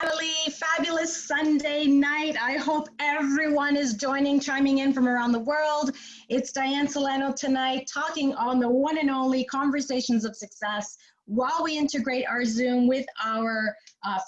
Family, fabulous Sunday night. I hope everyone is chiming in from around the world. It's Dianne Solano tonight, talking on the one and only Conversations of Success. While we integrate our Zoom with our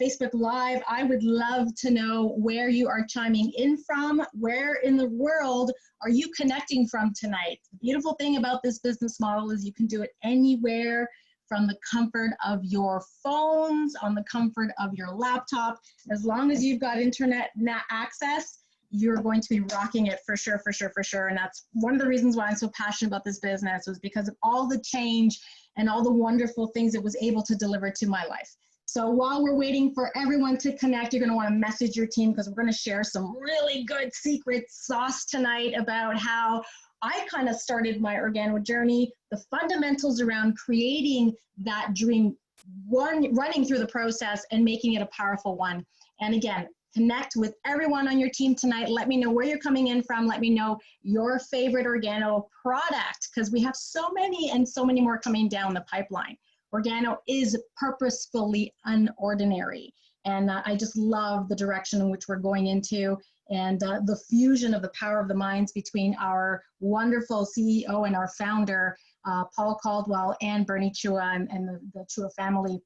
Facebook Live, I would love to know where you are chiming in from. Where in the world are you connecting from tonight? The beautiful thing about this business model is you can do it anywhere, from the comfort of your phones, on the comfort of your laptop. As long as you've got internet access, you're going to be rocking it for sure, for sure, for sure. And that's one of the reasons why I'm so passionate about this business, was because of all the change and all the wonderful things it was able to deliver to my life. So while we're waiting for everyone to connect, you're going to want to message your team, because we're going to share some really good secret sauce tonight about how I kind of started my Organo journey, the fundamentals around creating that dream, running through the process and making it a powerful one. And again, connect with everyone on your team tonight. Let me know where you're coming in from. Let me know your favorite Organo product, because we have so many and so many more coming down the pipeline. Organo is purposefully unordinary. And I just love the direction in which we're going into, and the fusion of the power of the minds between our wonderful CEO and our founder, Paul Caldwell and Bernie Chua and the Chua family.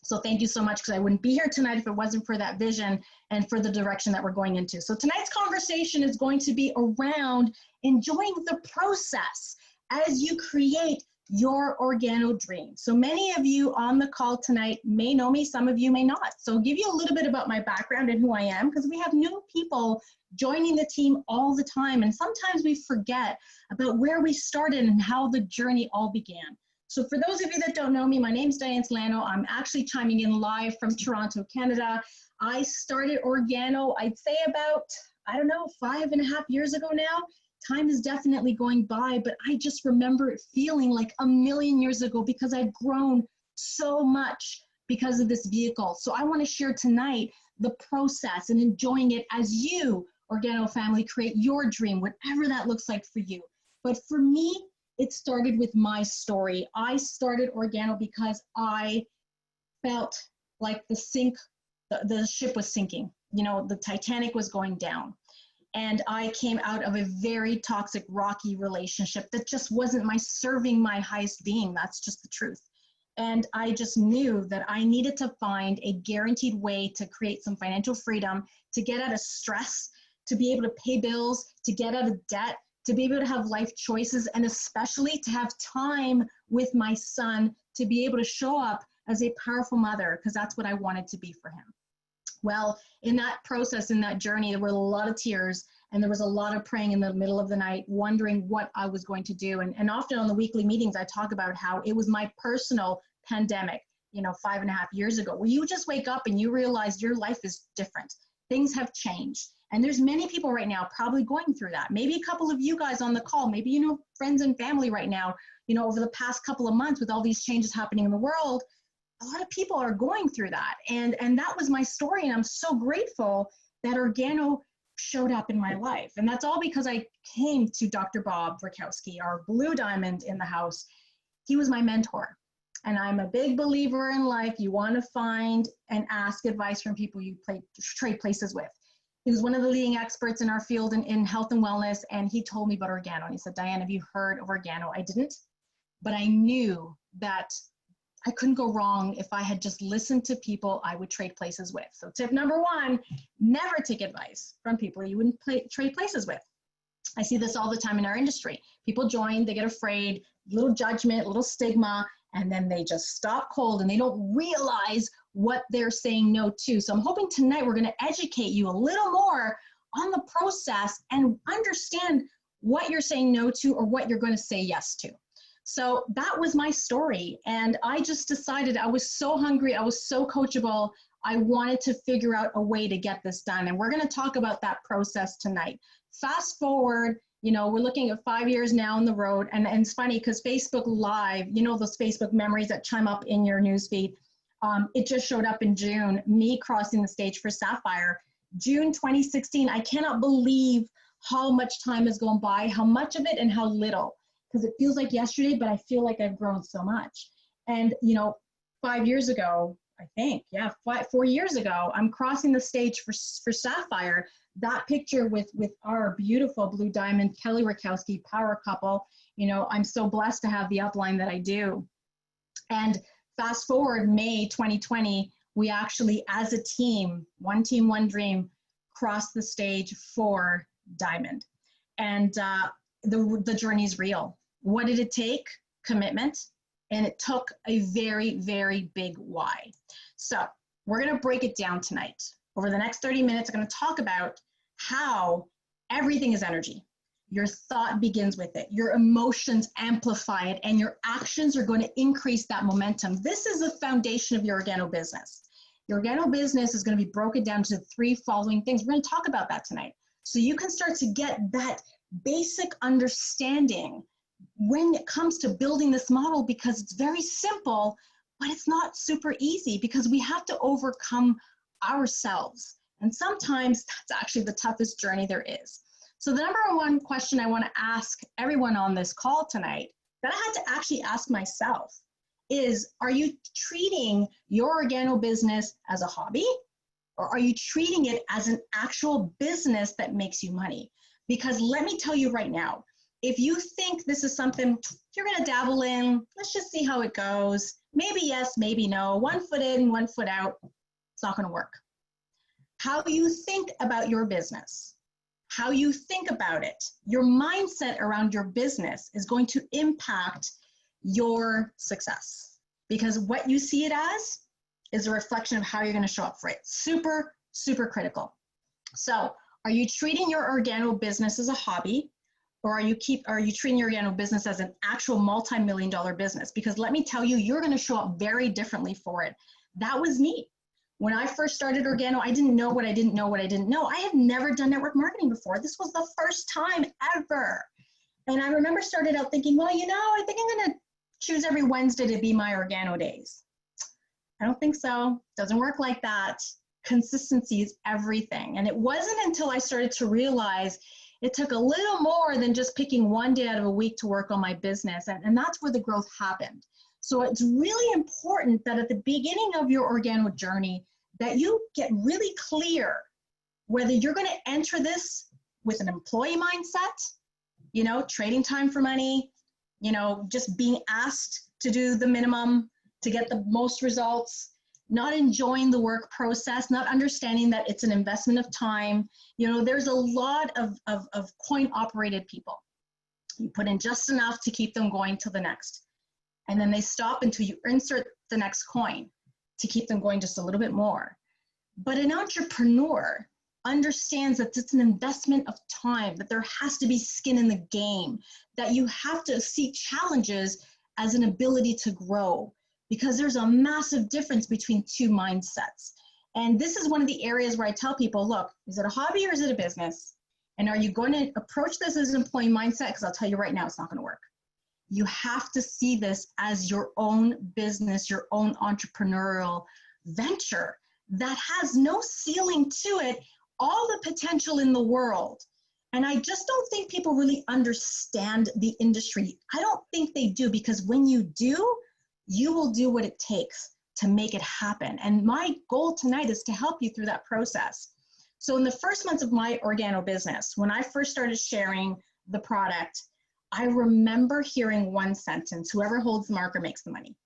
So thank you so much, because I wouldn't be here tonight if it wasn't for that vision and for the direction that we're going into. So tonight's conversation is going to be around enjoying the process as you create your Organo dream. So many of you on the call tonight may know me, some of you may not. So I'll give you a little bit about my background and who I am, because we have new people joining the team all the time. And sometimes we forget about where we started and how the journey all began. So for those of you that don't know me, my name is Dianne Solano. I'm actually chiming in live from Toronto, Canada. I started Organo, I'd say about, 5.5 years ago now. Time is definitely going by, but I just remember it feeling like a million years ago, because I've grown so much because of this vehicle. So I want to share tonight the process and enjoying it as you, Organo family, create your dream, whatever that looks like for you. But for me, it started with my story. I started Organo because I felt like the ship was sinking. You know, the Titanic was going down. And I came out of a very toxic, rocky relationship that just wasn't serving my highest being. That's just the truth. And I just knew that I needed to find a guaranteed way to create some financial freedom, to get out of stress, to be able to pay bills, to get out of debt, to be able to have life choices, and especially to have time with my son, to be able to show up as a powerful mother, because that's what I wanted to be for him. Well, in that process, in that journey, there were a lot of tears, and there was a lot of praying in the middle of the night, wondering what I was going to do. And often on the weekly meetings, I talk about how it was my personal pandemic, 5.5 years ago, where you just wake up and you realize your life is different. Things have changed. And there's many people right now probably going through that. Maybe a couple of you guys on the call, maybe, friends and family right now, over the past couple of months with all these changes happening in the world, a lot of people are going through that. And that was my story. And I'm so grateful that Organo showed up in my life. And that's all because I came to Dr. Bob Rakowski, our blue diamond in the house. He was my mentor. And I'm a big believer in life. You want to find and ask advice from people you trade places with. He was one of the leading experts in our field in health and wellness. And he told me about Organo. And he said, Dianne, have you heard of Organo? I didn't, but I knew that I couldn't go wrong if I had just listened to people I would trade places with. So tip number one, never take advice from people you wouldn't trade places with. I see this all the time in our industry. People join, they get afraid, little judgment, little stigma, and then they just stop cold and they don't realize what they're saying no to. So I'm hoping tonight we're going to educate you a little more on the process and understand what you're saying no to or what you're going to say yes to. So that was my story. And I just decided I was so hungry. I was so coachable. I wanted to figure out a way to get this done. And we're going to talk about that process tonight. Fast forward, we're looking at 5 years now on the road. And it's funny because Facebook Live, those Facebook memories that chime up in your newsfeed. It just showed up in June, me crossing the stage for Sapphire. June 2016, I cannot believe how much time has gone by, how much of it and how little. Because it feels like yesterday, but I feel like I've grown so much. And, 5 years ago, I think, yeah, 4 years ago, I'm crossing the stage for Sapphire. That picture with our beautiful blue diamond Kelly Rakowski power couple. You know, I'm so blessed to have the upline that I do. And fast forward May 2020, we actually, as a team, one team, one dream, crossed the stage for Diamond. And the journey's real. What did it take? Commitment. And it took a very, very big why. So we're going to break it down tonight. Over the next 30 minutes, I'm going to talk about how everything is energy. Your thought begins with it. Your emotions amplify it, and your actions are going to increase that momentum. This is the foundation of your Organo business. Your Organo business is going to be broken down to 3 following things. We're going to talk about that tonight. So you can start to get that basic understanding when it comes to building this model, because it's very simple, but it's not super easy because we have to overcome ourselves. And sometimes that's actually the toughest journey there is. So the number one question I want to ask everyone on this call tonight, that I had to actually ask myself, is, are you treating your Organo business as a hobby, or are you treating it as an actual business that makes you money? Because let me tell you right now, if you think this is something you're going to dabble in, let's just see how it goes. Maybe yes, maybe no. 1 foot in, 1 foot out. It's not going to work. How you think about your business, how you think about it, your mindset around your business is going to impact your success, because what you see it as is a reflection of how you're going to show up for it. Super, super critical. So are you treating your Organo business as a hobby, or are you treating your Organo business as an actual multi-million-dollar business? Because let me tell you, you're going to show up very differently for it. That was me. When I first started Organo, I didn't know what I didn't know what I didn't know. I had never done network marketing before. This was the first time ever. And I remember started out thinking, well, you know, I think I'm going to choose every Wednesday to be my Organo days. I don't think so. Doesn't work like that. Consistency is everything. And it wasn't until I started to realize it took a little more than just picking one day out of a week to work on my business. And that's where the growth happened. So it's really important that at the beginning of your Organo journey, that you get really clear whether you're going to enter this with an employee mindset, you know, trading time for money, you know, just being asked to do the minimum to get the most results, not enjoying the work process, not understanding that it's an investment of time. You know, there's a lot of coin-operated people. You put in just enough to keep them going to the next. And then they stop until you insert the next coin to keep them going just a little bit more. But an entrepreneur understands that it's an investment of time, that there has to be skin in the game, that you have to see challenges as an ability to grow, because there's a massive difference between 2 mindsets. And this is one of the areas where I tell people, look, is it a hobby or is it a business? And are you going to approach this as an employee mindset? Because I'll tell you right now, it's not going to work. You have to see this as your own business, your own entrepreneurial venture that has no ceiling to it, all the potential in the world. And I just don't think people really understand the industry. I don't think they do, because when you do, you will do what it takes to make it happen. And my goal tonight is to help you through that process. So in the first months of my Organo business, when I first started sharing the product, I remember hearing one sentence: whoever holds the marker makes the money.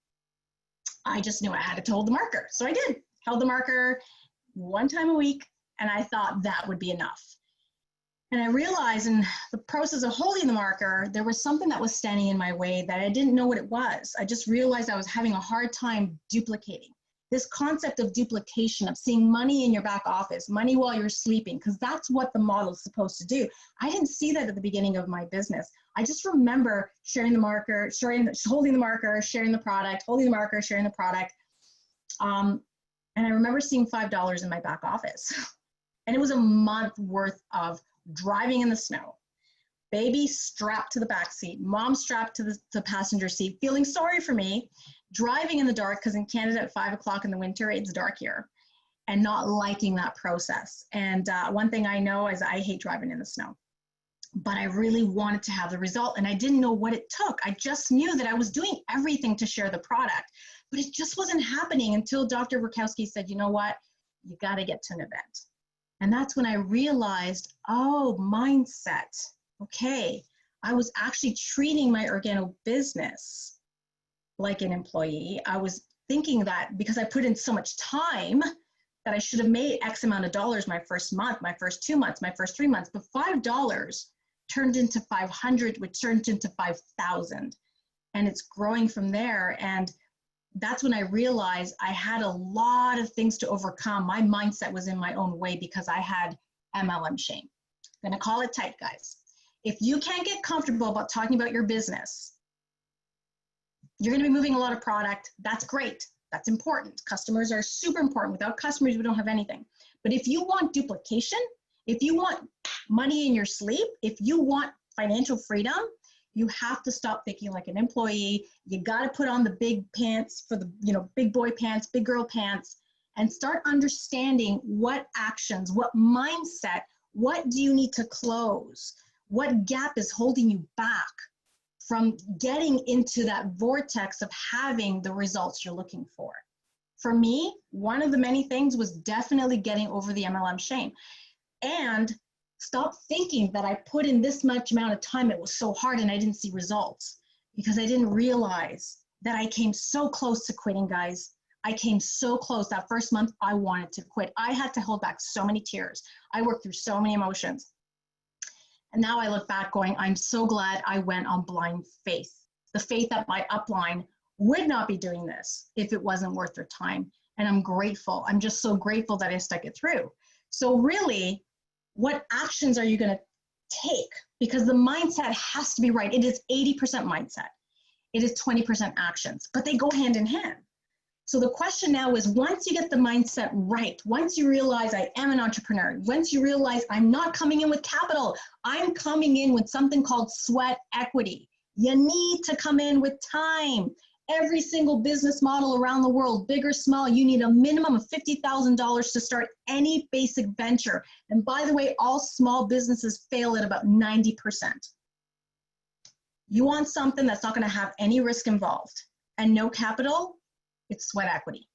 I just knew I had to hold the marker. So I did, held the marker 1 time a week, and I thought that would be enough. And I realized in the process of holding the marker, there was something that was standing in my way that I didn't know what it was. I just realized I was having a hard time duplicating. This concept of duplication, of seeing money in your back office, money while you're sleeping, because that's what the model is supposed to do. I didn't see that at the beginning of my business. I just remember sharing the marker, holding the marker, sharing the product, holding the marker, sharing the product. And I remember seeing $5 in my back office. And it was a month worth of driving in the snow, baby strapped to the back seat, mom strapped to the passenger seat, feeling sorry for me, driving in the dark, because in Canada at 5 o'clock in the winter, it's dark here, and not liking that process. And one thing I know is I hate driving in the snow, but I really wanted to have the result, and I didn't know what it took. I just knew that I was doing everything to share the product. but it just wasn't happening until Dr. Verkowski said, you know what, you got to get to an event. And that's when I realized, oh, mindset. Okay, I was actually treating my Organo business like an employee. I was thinking that because I put in so much time that I should have made X amount of dollars my first month, my first 2 months, my first 3 months, but $5 turned into 500, which turned into 5,000. And it's growing from there. And that's when I realized I had a lot of things to overcome. My mindset was in my own way because I had MLM shame. I'm gonna call it tight, guys. If you can't get comfortable about talking about your business, you're gonna be moving a lot of product. That's great, that's important. Customers are super important. Without customers, we don't have anything. But if you want duplication, if you want money in your sleep, if you want financial freedom, you have to stop thinking like an employee. You got to put on the big pants for the, big boy pants, big girl pants, and start understanding what actions, what mindset, what do you need to close? What gap is holding you back from getting into that vortex of having the results you're looking for? For me, one of the many things was definitely getting over the MLM shame. And stop thinking that I put in this much amount of time, it was so hard and I didn't see results, because I didn't realize that I came so close to quitting, guys. I came so close. That first month, I wanted to quit. I had to hold back so many tears. I worked through so many emotions. And now I look back going, I'm so glad I went on blind faith. The faith that my upline would not be doing this if it wasn't worth their time. And I'm grateful. I'm just so grateful that I stuck it through. So really, what actions are you going to take? Because the mindset has to be right. It is 80% mindset. It is 20% actions, but they go hand in hand. So the question now is, once you get the mindset right, once you realize I am an entrepreneur, once you realize I'm not coming in with capital, I'm coming in with something called sweat equity. You need to come in with time. Every single business model around the world, big or small, you need a minimum of $50,000 to start any basic venture. And by the way, all small businesses fail at about 90%. You want something that's not going to have any risk involved and no capital, it's sweat equity.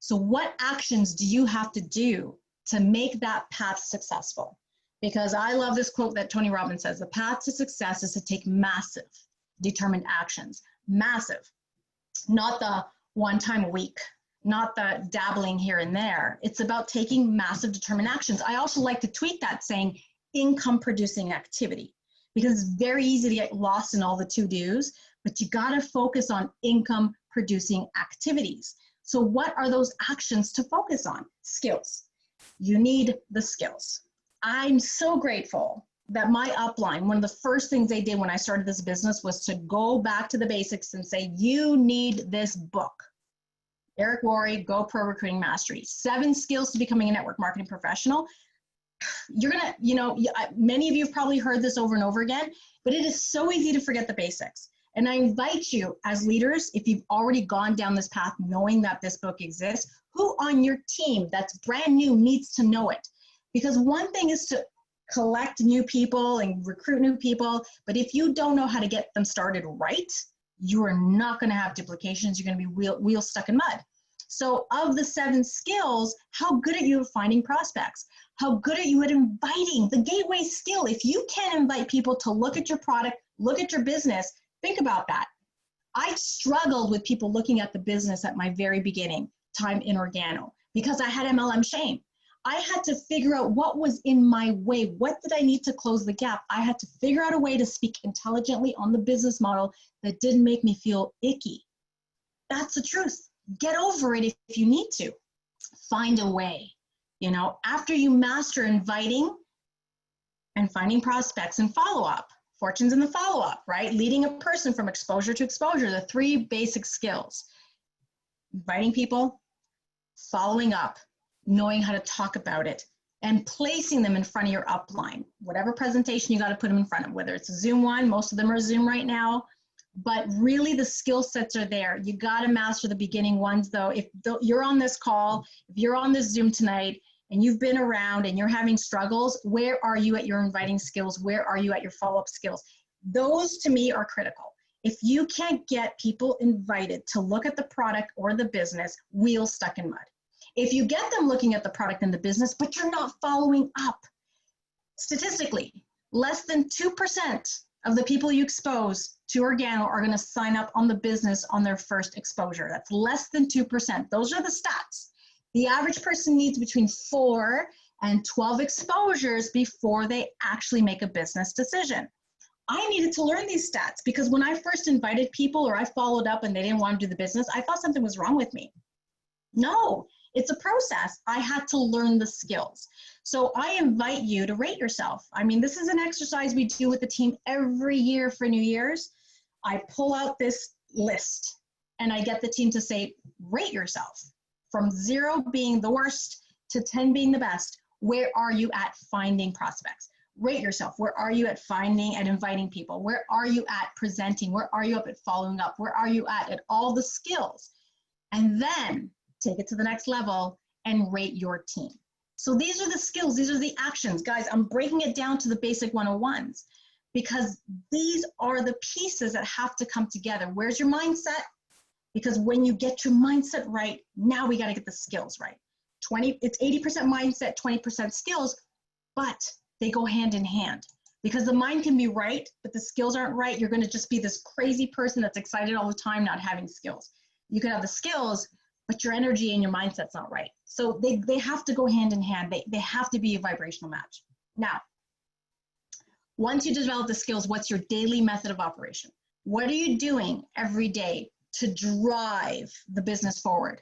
So what actions do you have to do to make that path successful? Because I love this quote that Tony Robbins says, the path to success is to take massive, determined actions. Massive. Not the one time a week, not the dabbling here and there. It's about taking massive determined actions. I also like to tweak that saying income producing activity, because it's very easy to get lost in all the to-dos, but you got to focus on income producing activities. So what are those actions to focus on? Skills. You need the skills. I'm so grateful that my upline, one of the first things they did when I started this business was to go back to the basics and say, you need this book. Eric Worre, GoPro Recruiting Mastery, 7 skills to becoming a network marketing professional. You're gonna, many of you have probably heard this over and over again, but it is so easy to forget the basics. And I invite you as leaders, if you've already gone down this path knowing that this book exists, who on your team that's brand new needs to know it? Because one thing is to collect new people and recruit new people, but if you don't know how to get them started right, you are not going to have duplications. You're going to be wheels stuck in mud. So of the 7 skills, how good are you at finding prospects? How good are you at inviting? The gateway skill. If you can't invite people to look at your product, look at your business, think about that. I struggled with people looking at the business at my very beginning time in Organo because I had MLM shame. I had to figure out what was in my way. What did I need to close the gap? I had to figure out a way to speak intelligently on the business model that didn't make me feel icky. That's the truth. Get over it if you need to. Find a way. After you master inviting and finding prospects and follow-up, fortunes in the follow-up, right? Leading a person from exposure to exposure, the 3 basic skills. Inviting people, following up, knowing how to talk about it, and placing them in front of your upline. Whatever presentation you got to put them in front of, whether it's a Zoom one, most of them are Zoom right now, but really the skill sets are there. You got to master the beginning ones though. If you're on this call, if you're on this Zoom tonight and you've been around and you're having struggles, where are you at your inviting skills? Where are you at your follow-up skills? Those to me are critical. If you can't get people invited to look at the product or the business, wheels stuck in mud. If you get them looking at the product and the business, but you're not following up, statistically, less than 2% of the people you expose to Organo are going to sign up on the business on their first exposure. That's less than 2%. Those are the stats. The average person needs between 4 and 12 exposures before they actually make a business decision. I needed to learn these stats because when I first invited people or I followed up and they didn't want to do the business, I thought something was wrong with me. No, it's a process. I had to learn the skills. So I invite you to rate yourself. I mean, this is an exercise we do with the team every year for New Year's. I pull out this list and I get the team to say, rate yourself from 0 being the worst to 10 being the best. Where are you at finding prospects? Rate yourself. Where are you at finding and inviting people? Where are you at presenting? Where are you up at following up? Where are you at all the skills? And then take it to the next level and rate your team. So these are the skills. These are the actions. Guys, I'm breaking it down to the basic 101s because these are the pieces that have to come together. Where's your mindset? Because when you get your mindset right, now we got to get the skills right. It's 80% mindset, 20% skills, but they go hand in hand because the mind can be right, but the skills aren't right. You're going to just be this crazy person that's excited all the time, not having skills. You can have the skills, but your energy and your mindset's not right. So they have to go hand in hand. They have to be a vibrational match. Now, once you develop the skills, what's your daily method of operation? What are you doing every day to drive the business forward?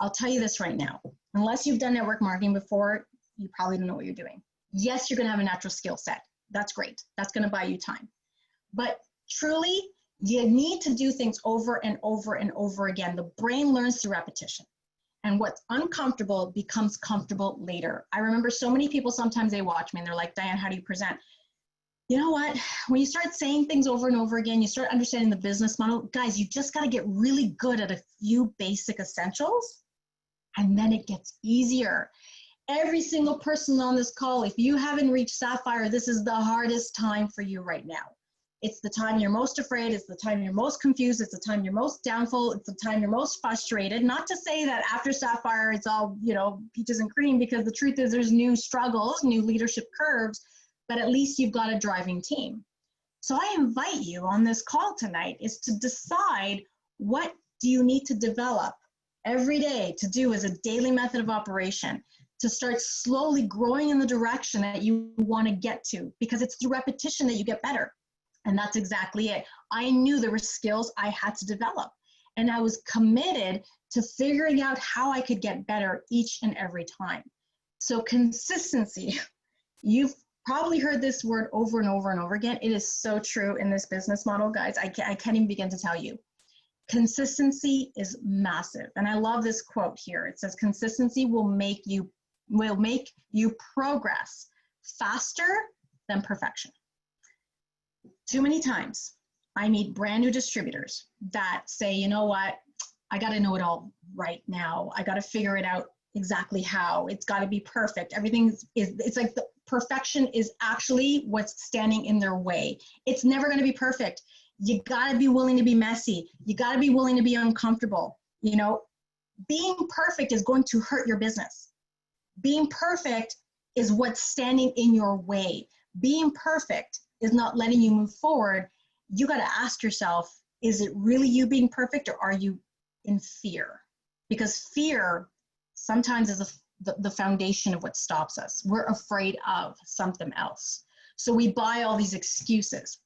I'll tell you this right now. Unless you've done network marketing before, you probably don't know what you're doing. Yes, you're going to have a natural skill set. That's great. That's going to buy you time. But truly, you need to do things over and over and over again. The brain learns through repetition. And what's uncomfortable becomes comfortable later. I remember so many people, sometimes they watch me and they're like, Dianne, how do you present? You know what? When you start saying things over and over again, you start understanding the business model. Guys, you just got to get really good at a few basic essentials, and then it gets easier. Every single person on this call, if you haven't reached Sapphire, this is the hardest time for you right now. It's the time you're most afraid. It's the time you're most confused. It's the time you're most doubtful. It's the time you're most frustrated. Not to say that after Sapphire, it's all, peaches and cream, because the truth is there's new struggles, new leadership curves, but at least you've got a driving team. So I invite you on this call tonight is to decide, what do you need to develop every day to do as a daily method of operation to start slowly growing in the direction that you want to get to, because it's through repetition that you get better. And that's exactly it. I knew there were skills I had to develop, and I was committed to figuring out how I could get better each and every time. So consistency, you've probably heard this word over and over and over again. It is so true in this business model, guys. I can't even begin to tell you. Consistency is massive. And I love this quote here. It says, consistency will make you progress faster than perfection. Too many times I meet brand new distributors that say, you know what, I got to know it all right now. I got to figure it out exactly how. It's got to be perfect. It's like the perfection is actually what's standing in their way. It's never going to be perfect. You got to be willing to be messy. You got to be willing to be uncomfortable. Being perfect is going to hurt your business. Being perfect is what's standing in your way. Being perfect is not letting you move forward. You got to ask yourself, is it really you being perfect, or are you in fear? Because fear sometimes is the foundation of what stops us. We're afraid of something else. So we buy all these excuses.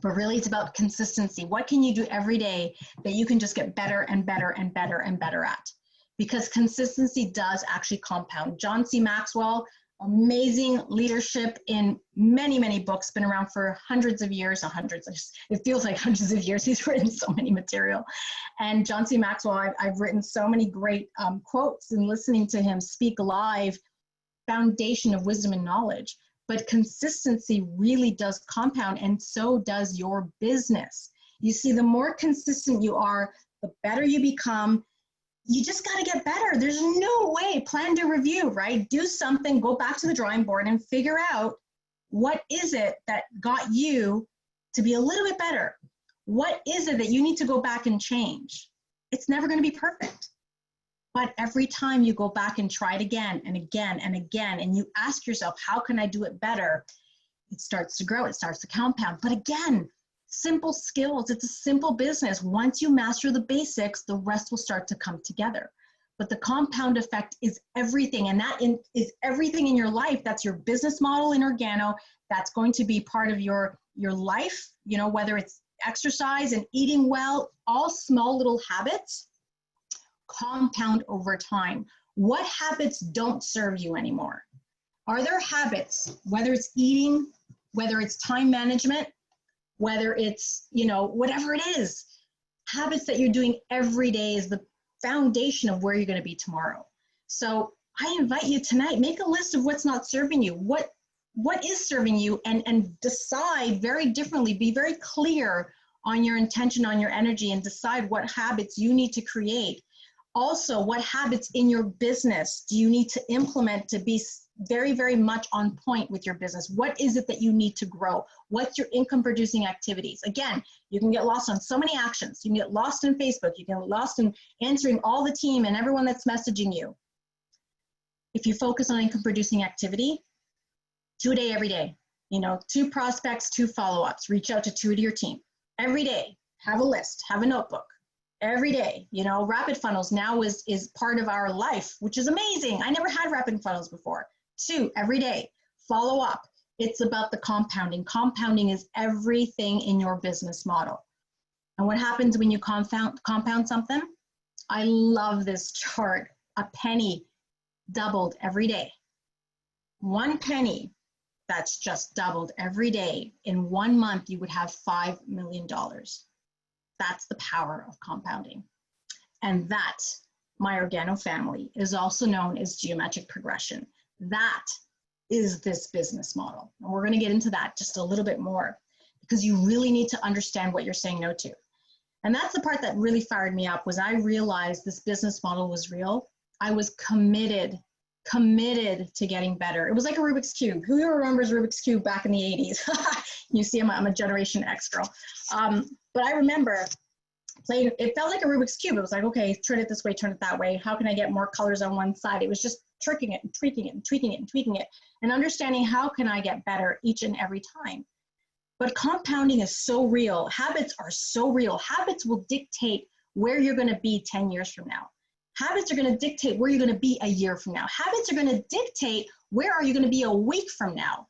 But really, it's about consistency. What can you do every day that you can just get better and better and better and better at? Because consistency does actually compound. John C. Maxwell, amazing leadership in many, many books, been around for hundreds of years, it feels like hundreds of years. He's written so many material. And John C. Maxwell, I've written so many great quotes, and listening to him speak live, foundation of wisdom and knowledge. But consistency really does compound, and so does your business. You see, the more consistent you are, the better you become. You just got to get better. There's no way. Plan to review, right? Do something, go back to the drawing board and figure out what is it that got you to be a little bit better. What is it that you need to go back and change? It's never going to be perfect. But every time you go back and try it again and again and again, and you ask yourself, how can I do it better? It starts to grow, it starts to compound. But again, simple skills, it's a simple business. Once you master the basics, the rest will start to come together. But the compound effect is everything, and that is everything in your life. That's your business model in Organo. That's going to be part of your life, you know, whether it's exercise and eating well, all small little habits compound over time. What habits don't serve you anymore? Are there habits, whether it's eating, whether it's time management, whether it's, you know, whatever it is, habits that you're doing every day is the foundation of where you're going to be tomorrow. So I invite you tonight, make a list of what's not serving you, what is serving you, and decide very differently, be very clear on your intention, on your energy, and decide what habits you need to create. Also, what habits in your business do you need to implement to be very, very much on point with your business? What is it that you need to grow? What's your income producing activities? Again, you can get lost on so many actions. You can get lost in Facebook. You can get lost in answering all the team and everyone that's messaging you. If you focus on income producing activity, 2 a day, every day, you know, 2 prospects, 2 follow-ups, reach out to 2 of your team every day. Have a list, have a notebook. Every day, you know, rapid funnels now is part of our life, which is amazing. I never had rapid funnels before. 2 every day, follow up. It's about the compounding. Compounding is everything in your business model. And what happens when you compound something? I love this chart. A penny doubled every day. 1 penny that's just doubled every day. In 1 month, you would have $5 million. That's the power of compounding. And that, my Organo family, is also known as geometric progression. That is this business model. And we're going to get into that just a little bit more, because you really need to understand what you're saying no to. And that's the part that really fired me up, was I realized this business model was real. I was committed to getting better. It was like a Rubik's Cube. Who remembers Rubik's Cube back in the 80s? You see, I'm a Generation X girl. But I remember playing, it felt like a Rubik's Cube. It was like, okay, turn it this way, turn it that way. How can I get more colors on one side? It was just tricking it and tweaking it and tweaking it and tweaking it, and understanding how can I get better each and every time. But compounding is so real. Habits are so real. Habits will dictate where you're going to be 10 years from now. Habits are going to dictate where you're going to be a year from now. Habits are going to dictate where are you going to be a week from now.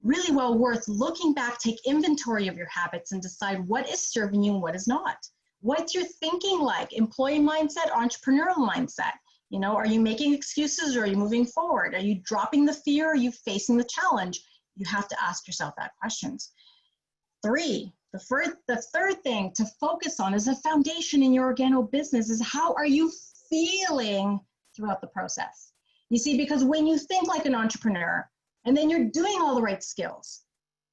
Really well worth looking back, take inventory of your habits and decide what is serving you and what is not. What's your thinking like? Employee mindset, entrepreneurial mindset. You know, are you making excuses or are you moving forward? Are you dropping the fear? Are you facing the challenge? You have to ask yourself that questions. 3, the third thing to focus on as a foundation in your Organo business is how are you feeling throughout the process? You see, because when you think like an entrepreneur and then you're doing all the right skills,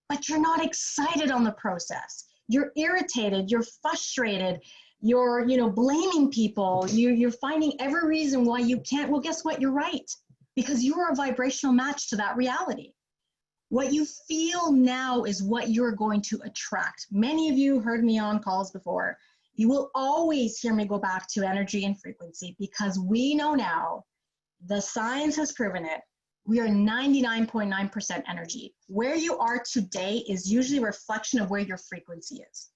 but you're not excited on the process, you're irritated, you're frustrated, you're, you know, blaming people, you're finding every reason why you can't, well, guess what? You're right, because you are a vibrational match to that reality. What you feel now is what you're going to attract. Many of you heard me on calls before. You will always hear me go back to energy and frequency, because we know now, the science has proven it, we are 99.9% energy. Where you are today is usually a reflection of where your frequency is.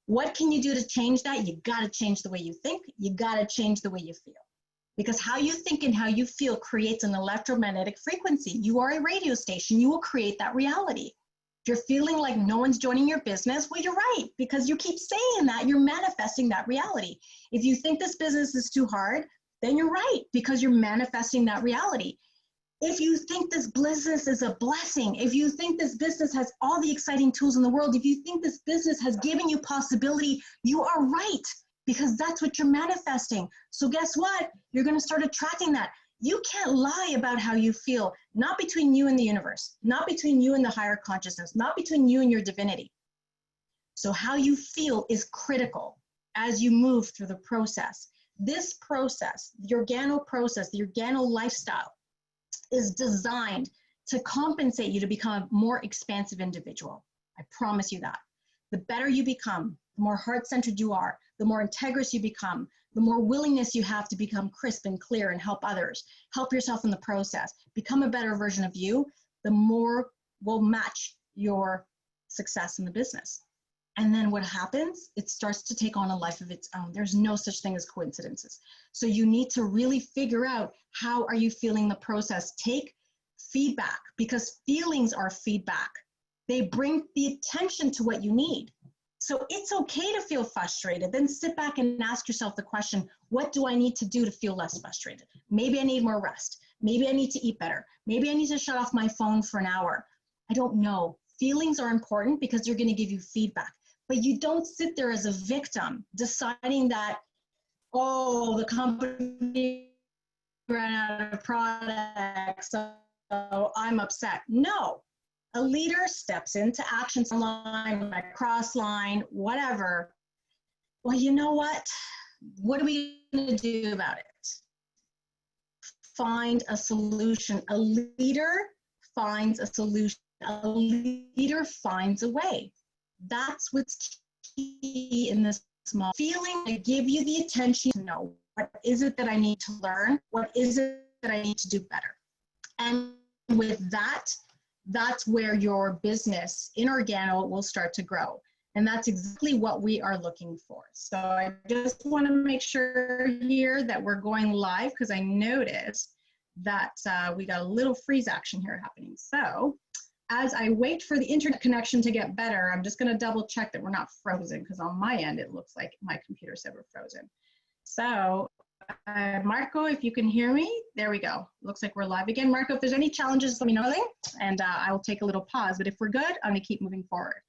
What can you do to change that? You got to change the way you think. You got to change the way you feel. Because how you think and how you feel creates an electromagnetic frequency. You are a radio station. You will create that reality. If you're feeling like no one's joining your business, well, you're right, because you keep saying that, you're manifesting that reality. If you think this business is too hard, then you're right, because you're manifesting that reality. If you think this business is a blessing, if you think this business has all the exciting tools in the world, if you think this business has given you possibility, you are right, because that's what you're manifesting. So guess what? You're going to start attracting that. You can't lie about how you feel, not between you and the universe, not between you and the higher consciousness, not between you and your divinity. So how you feel is critical as you move through the process. This process, the Organo process, the Organo lifestyle, is designed to compensate you to become a more expansive individual. I promise you that. the better you become, the more heart-centered you are, the more integrous you become, the more willingness you have to become crisp and clear and help others, help yourself in the process, become a better version of you, the more will match your success in the business. And then what happens? It starts to take on a life of its own. There's no such thing as coincidences. So you need to really figure out, how are you feeling the process? Take feedback, because feelings are feedback. They bring the attention to what you need. So it's okay to feel frustrated. Then sit back and ask yourself the question, what do I need to do to feel less frustrated? Maybe I need more rest. Maybe I need to eat better. Maybe I need to shut off my phone for an hour. I don't know. Feelings are important because they're going to give you feedback. But you don't sit there as a victim deciding that, oh, the company ran out of products, so I'm upset. No. A leader steps into action line, cross line, whatever. Well, you know what? What are we going to do about it? Find a solution. A leader finds a solution. A leader finds a way. That's what's key in this small feeling. I give you the attention to know, what is it that I need to learn? What is it that I need to do better? And with that, that's where your business in Organo will start to grow. And that's exactly what we are looking for. So I just want to make sure here that we're going live, because I noticed that we got a little freeze action here happening. So as I wait for the internet connection to get better, I'm just going to double check that we're not frozen, because on my end, it looks like my computer said we're frozen. So Marco, if you can hear me, there we go. Looks like we're live again. Marco, if there's any challenges, let me know, and I will take a little pause. But if we're good, I'm going to keep moving forward.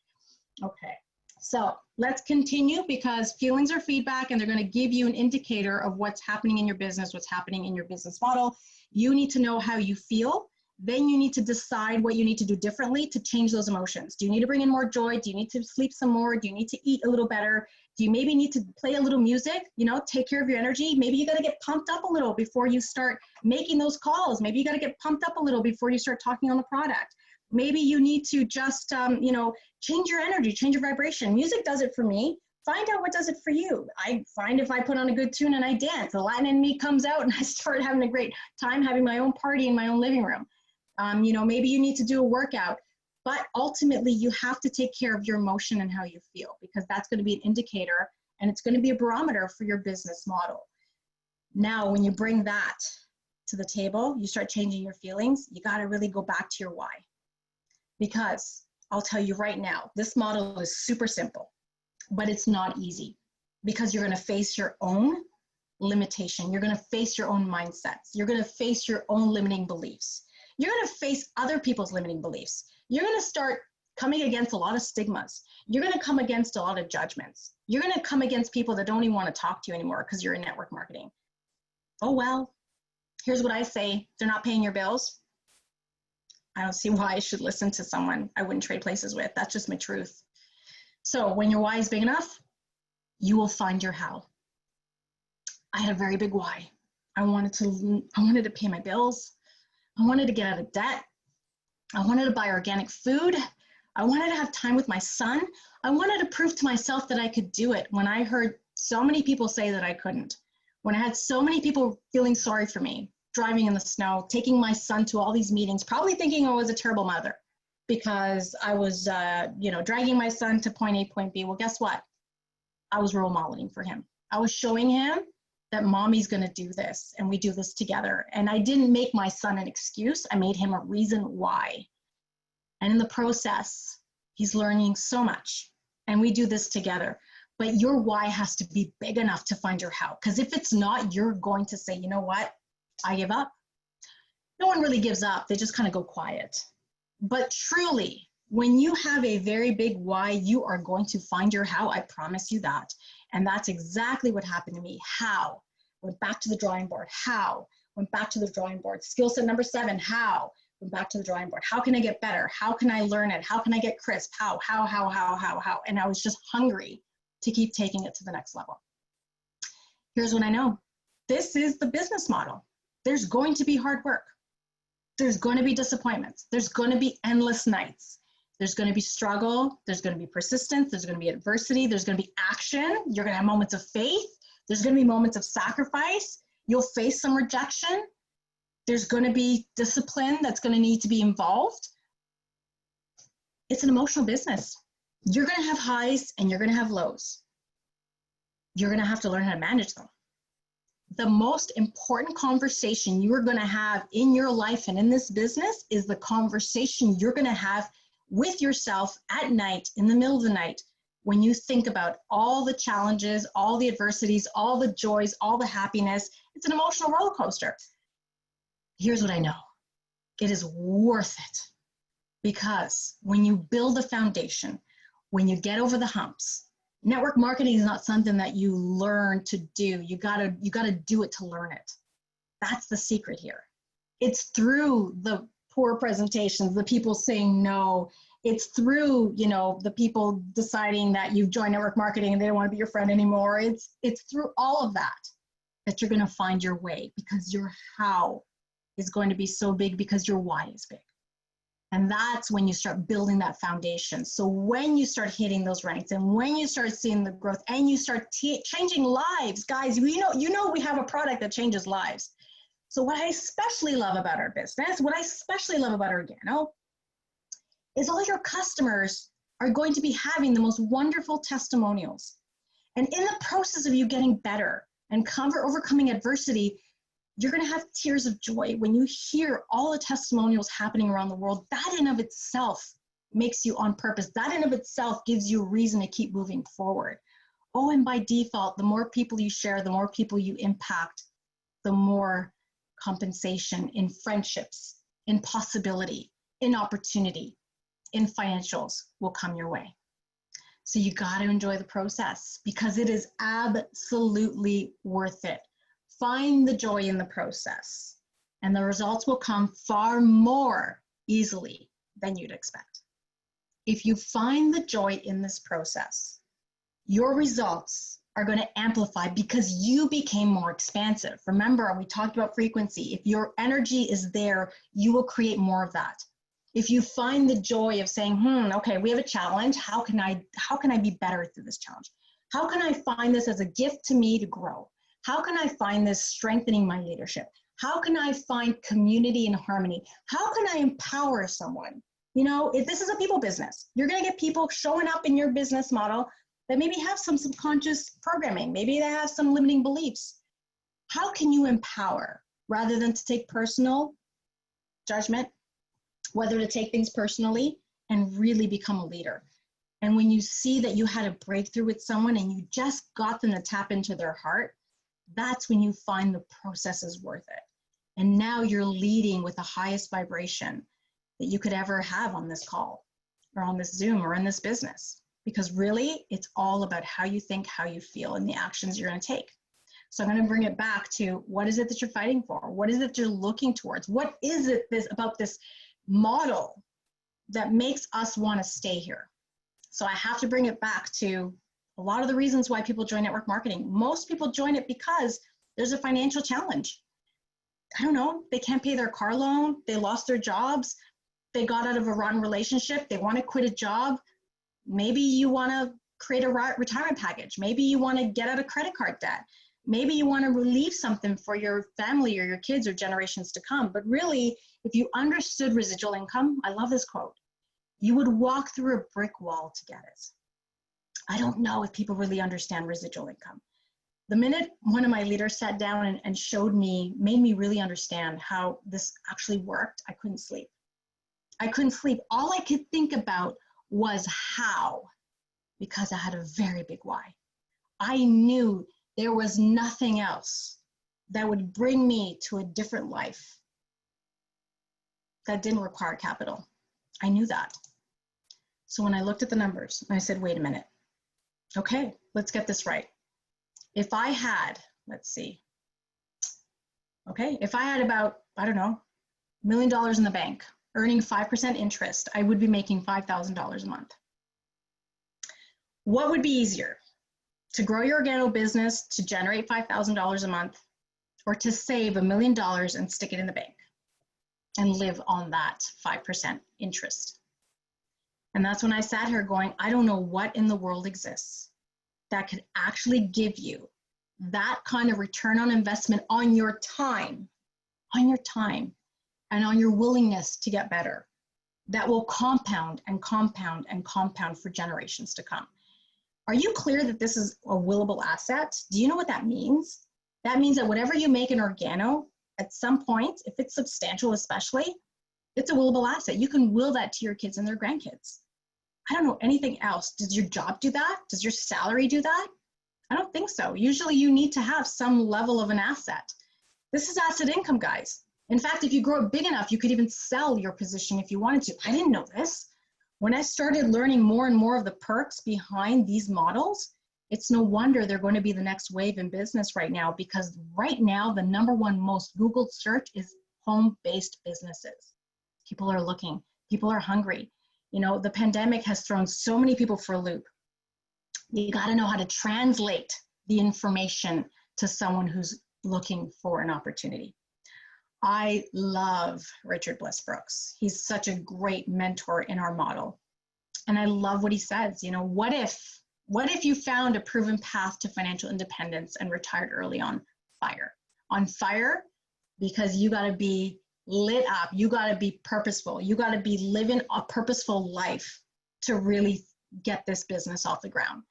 Okay, so let's continue, because feelings are feedback, and they're going to give you an indicator of what's happening in your business, what's happening in your business model. You need to know how you feel. Then you need to decide what you need to do differently to change those emotions. Do you need to bring in more joy? Do you need to sleep some more? Do you need to eat a little better? Do you maybe need to play a little music? You know, take care of your energy. Maybe you got to get pumped up a little before you start making those calls. Maybe you got to get pumped up a little before you start talking on the product. Maybe you need to just, you know, change your energy, change your vibration. Music does it for me. Find out what does it for you. I find if I put on a good tune and I dance, the Latin in me comes out and I start having a great time having my own party in my own living room. You know, maybe you need to do a workout, but ultimately you have to take care of your emotion and how you feel, because that's going to be an indicator, and it's going to be a barometer for your business model. Now, when you bring that to the table, you start changing your feelings, you got to really go back to your why. Because I'll tell you right now, this model is super simple, but it's not easy, because you're going to face your own limitation. You're going to face your own mindsets. You're going to face your own limiting beliefs. You're going to face other people's limiting beliefs. You're going to start coming against a lot of stigmas. You're going to come against a lot of judgments. You're going to come against people that don't even want to talk to you anymore because you're in network marketing. Oh, well, here's what I say. They're not paying your bills. I don't see why I should listen to someone I wouldn't trade places with. That's just my truth. So when your why is big enough, you will find your how. I had a very big why. I wanted to pay my bills. I wanted to get out of debt. I wanted to buy organic food. I wanted to have time with my son. I wanted to prove to myself that I could do it when I heard so many people say that I couldn't. When I had so many people feeling sorry for me, driving in the snow, taking my son to all these meetings, probably thinking I was a terrible mother because I was, you know, dragging my son to point A, point B. Well, guess what? I was role modeling for him. I was showing him that mommy's going to do this and we do this together. And I didn't make my son an excuse. I made him a reason why. And in the process, he's learning so much and we do this together. But your why has to be big enough to find your how. Because if it's not, you're going to say, you know what? I give up. No one really gives up. They just kind of go quiet. But truly, when you have a very big why, you are going to find your how. I promise you that. And that's exactly what happened to me. How? Went back to the drawing board. How? Went back to the drawing board. Skill set number 7. How? Went back to the drawing board. How can I get better? How can I learn it? How can I get crisp? How? And I was just hungry to keep taking it to the next level. Here's what I know. This is the business model. There's going to be hard work. There's going to be disappointments. There's going to be endless nights. There's going to be struggle. There's going to be persistence. There's going to be adversity. There's going to be action. You're going to have moments of faith. There's going to be moments of sacrifice. You'll face some rejection. There's going to be discipline that's going to need to be involved. It's an emotional business. You're going to have highs and you're going to have lows. You're going to have to learn how to manage them. The most important conversation you are going to have in your life and in this business is the conversation you're going to have with yourself at night, in the middle of the night, when you think about all the challenges, all the adversities, all the joys, all the happiness. It's an emotional roller coaster. Here's what I know. It is worth it, because when you build a foundation, when you get over the humps, network marketing is not something that you learn to do. You gotta do it to learn it. That's the secret here. It's through the poor presentations, the people saying no. It's through, the people deciding that you've joined network marketing and they don't want to be your friend anymore. It's through all of that you're going to find your way, because your how is going to be so big because your why is big. And that's when you start building that foundation. So when you start hitting those ranks and when you start seeing the growth and you start changing lives, guys, we have a product that changes lives. So what I especially love about our business, what I especially love about Organo, is all your customers are going to be having the most wonderful testimonials. And in the process of you getting better and overcoming adversity, you're going to have tears of joy when you hear all the testimonials happening around the world. That in of itself makes you on purpose. That in of itself gives you a reason to keep moving forward. Oh, and by default, the more people you share, the more people you impact, the more compensation in friendships, in possibility, in opportunity, in financials will come your way. So you got to enjoy the process, because it is absolutely worth it. Find the joy in the process, and the results will come far more easily than you'd expect. If you find the joy in this process, your results are going to amplify because you became more expansive. Remember, we talked about frequency. If your energy is there, you will create more of that. If you find the joy of saying, okay, we have a challenge. How can I be better through this challenge? How can I find this as a gift to me to grow? How can I find this strengthening my leadership? How can I find community and harmony? How can I empower someone? If this is a people business, you're going to get people showing up in your business model that maybe have some subconscious programming. Maybe they have some limiting beliefs. How can you empower rather than to take personal judgment, whether to take things personally and really become a leader? And when you see that you had a breakthrough with someone and you just got them to tap into their heart, that's when you find the process is worth it. And now you're leading with the highest vibration that you could ever have on this call or on this Zoom or in this business. Because really, it's all about how you think, how you feel, and the actions you're going to take. So I'm going to bring it back to, what is it that you're fighting for? What is it you're looking towards? What is it about this model that makes us want to stay here? So I have to bring it back to a lot of the reasons why people join network marketing. Most people join it because there's a financial challenge. I don't know, they can't pay their car loan, they lost their jobs, they got out of a rotten relationship, they want to quit a job. Maybe you want to create a retirement package. Maybe you want to get out of credit card debt. Maybe you want to relieve something for your family or your kids or generations to come. But really, if you understood residual income, I love this quote, you would walk through a brick wall to get it. I don't know if people really understand residual income. The minute one of my leaders sat down and showed me, made me really understand how this actually worked, I couldn't sleep. I couldn't sleep. All I could think about was how, because I had a very big why. I knew there was nothing else that would bring me to a different life that didn't require capital. I knew that. So when I looked at the numbers, I said, wait a minute. Okay, let's get this right. If I had, if I had about, $1 million in the bank, earning 5% interest, I would be making $5,000 a month. What would be easier? To grow your Organo business to generate $5,000 a month, or to save $1 million and stick it in the bank and live on that 5% interest? And that's when I sat here going, I don't know what in the world exists that could actually give you that kind of return on investment on your time, and on your willingness to get better, that will compound and compound and compound for generations to come. Are you clear that this is a willable asset? Do you know what that means? That means that whatever you make in Organo, at some point, if it's substantial especially, it's a willable asset. You can will that to your kids and their grandkids. I don't know anything else. Does your job do that? Does your salary do that? I don't think so. Usually you need to have some level of an asset. This is asset income, guys. In fact, if you grow big enough, you could even sell your position if you wanted to. I didn't know this. When I started learning more and more of the perks behind these models, it's no wonder they're going to be the next wave in business right now, because right now, the #1 most Googled search is home-based businesses. People are looking, people are hungry. You know, the pandemic has thrown so many people for a loop. You got to know how to translate the information to someone who's looking for an opportunity. I love Richard Bliss Brooks. He's such a great mentor in our model. And I love what he says, you know, what if you found a proven path to financial independence and retired early on fire? On fire, because you got to be lit up. You got to be purposeful. You got to be living a purposeful life to really get this business off the ground.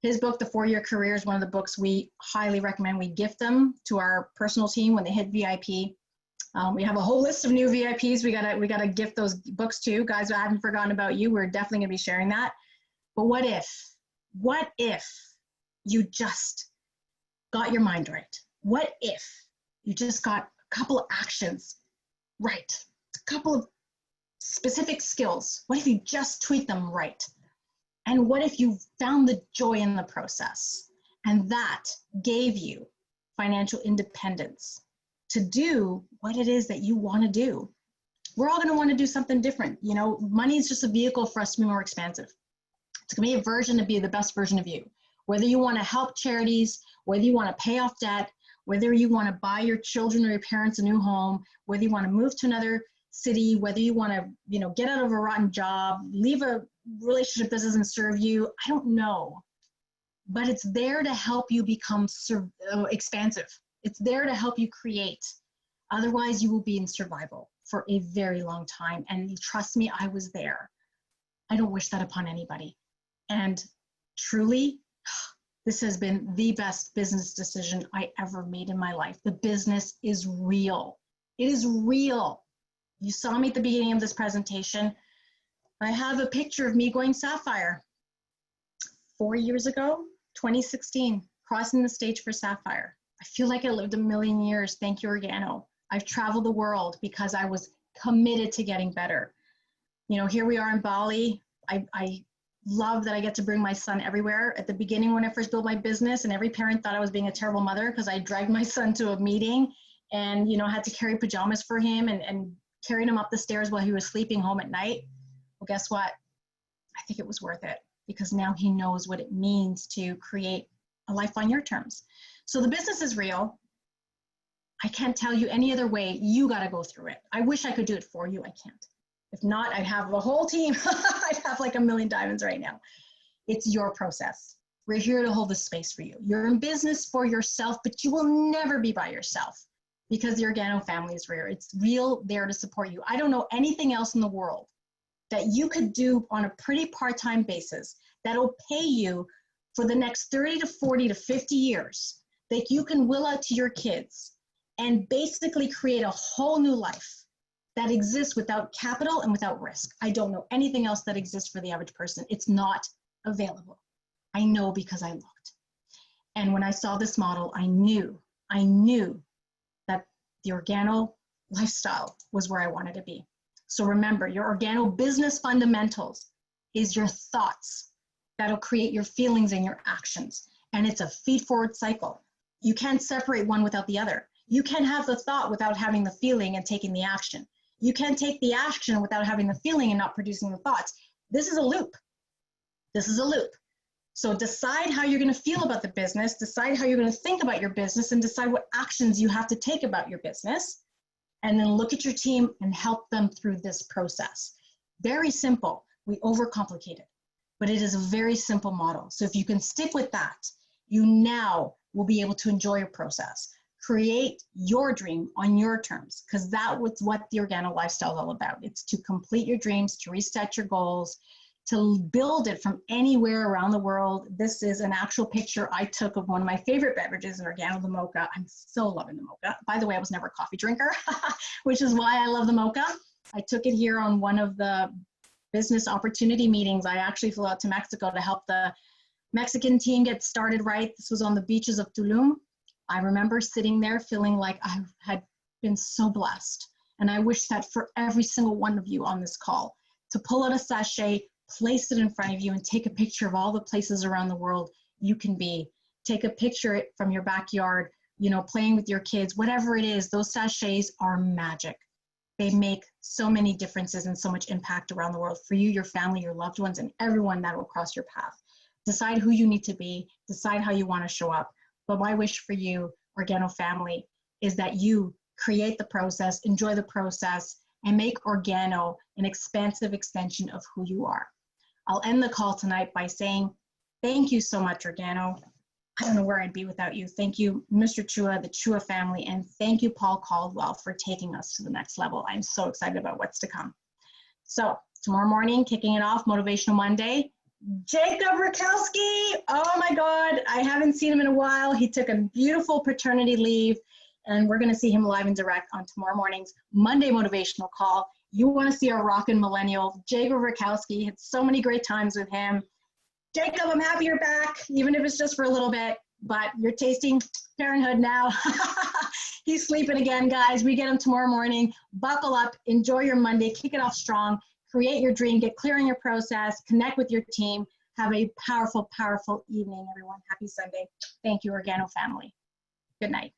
His book, The 4-Year Career, is one of the books we highly recommend. We gift them to our personal team when they hit VIP. We have a whole list of new VIPs. We gotta gift those books too. Guys, I haven't forgotten about you. We're definitely gonna be sharing that. But what if you just got your mind right? What if you just got a couple of actions right? A couple of specific skills. What if you just tweak them right? And what if you found the joy in the process? And that gave you financial independence to do what it is that you want to do. We're all going to want to do something different. You know, money is just a vehicle for us to be more expansive. It's going to be a version to be the best version of you. Whether you want to help charities, whether you want to pay off debt, whether you want to buy your children or your parents a new home, whether you want to move to another city, whether you want to, you know, get out of a rotten job, leave a relationship that doesn't serve you, I don't know. But it's there to help you become expansive. It's there to help you create. Otherwise, you will be in survival for a very long time. And trust me, I was there. I don't wish that upon anybody. And truly, this has been the best business decision I ever made in my life. The business is real. It is real. You saw me at the beginning of this presentation. I have a picture of me going Sapphire 4 years ago, 2016, crossing the stage for Sapphire. I feel like I lived a million years. Thank you, Organo. I've traveled the world because I was committed to getting better. You know, here we are in Bali. I love that I get to bring my son everywhere. At the beginning, when I first built my business, and every parent thought I was being a terrible mother because I dragged my son to a meeting and, you know, had to carry pajamas for him and carried him up the stairs while he was sleeping home at night. Well, guess what? I think it was worth it, because now he knows what it means to create a life on your terms. So the business is real. I can't tell you any other way. You got to go through it. I wish I could do it for you. I can't. If not, I'd have the whole team. I'd have like a million diamonds right now. It's your process. We're here to hold the space for you. You're in business for yourself, but you will never be by yourself, because the Organo family is rare. It's real, there to support you. I don't know anything else in the world that you could do on a pretty part-time basis that'll pay you for the next 30 to 40 to 50 years, that you can will out to your kids and basically create a whole new life that exists without capital and without risk. I don't know anything else that exists for the average person. It's not available. I know because I looked. And when I saw this model, I knew that the Organo lifestyle was where I wanted to be. So remember, your Organo business fundamentals is your thoughts that'll create your feelings and your actions. And it's a feed-forward cycle. You can't separate one without the other. You can't have the thought without having the feeling and taking the action. You can't take the action without having the feeling and not producing the thoughts. This is a loop. This is a loop. So decide how you're going to feel about the business, decide how you're going to think about your business, and decide what actions you have to take about your business. And then look at your team and help them through this process. Very simple. We overcomplicate it, but it is a very simple model. So if you can stick with that, you now will be able to enjoy your process. Create your dream on your terms, because that was what the Organo lifestyle is all about. It's to complete your dreams, to reset your goals, to build it from anywhere around the world. This is an actual picture I took of one of my favorite beverages in Organo, the mocha. I'm so loving the mocha. By the way, I was never a coffee drinker, which is why I love the mocha. I took it here on one of the business opportunity meetings. I actually flew out to Mexico to help the Mexican team get started right. This was on the beaches of Tulum. I remember sitting there feeling like I had been so blessed. And I wish that for every single one of you on this call, to pull out a sachet, place it in front of you, and take a picture of all the places around the world you can be. Take a picture from your backyard, you know, playing with your kids, whatever it is. Those sachets are magic. They make so many differences and so much impact around the world for you, your family, your loved ones, and everyone that will cross your path. Decide who you need to be, decide how you want to show up. But my wish for you, Organo family, is that you create the process, enjoy the process, and make Organo an expansive extension of who you are. I'll end the call tonight by saying, thank you so much, Organo. I don't know where I'd be without you. Thank you, Mr. Chua, the Chua family, and thank you, Paul Caldwell, for taking us to the next level. I'm so excited about what's to come. So tomorrow morning, kicking it off, Motivational Monday, Jacob Rakowski. Oh my God, I haven't seen him in a while. He took a beautiful paternity leave, and we're going to see him live and direct on tomorrow morning's Monday Motivational Call. You want to see our rockin' millennial, Jacob Rakowski. Had so many great times with him. Jacob, I'm happy you're back, even if it's just for a little bit, but you're tasting parenthood now. He's sleeping again, guys. We get him tomorrow morning. Buckle up, enjoy your Monday, kick it off strong, create your dream, get clear on your process, connect with your team. Have a powerful, powerful evening, everyone. Happy Sunday. Thank you, Organo family. Good night.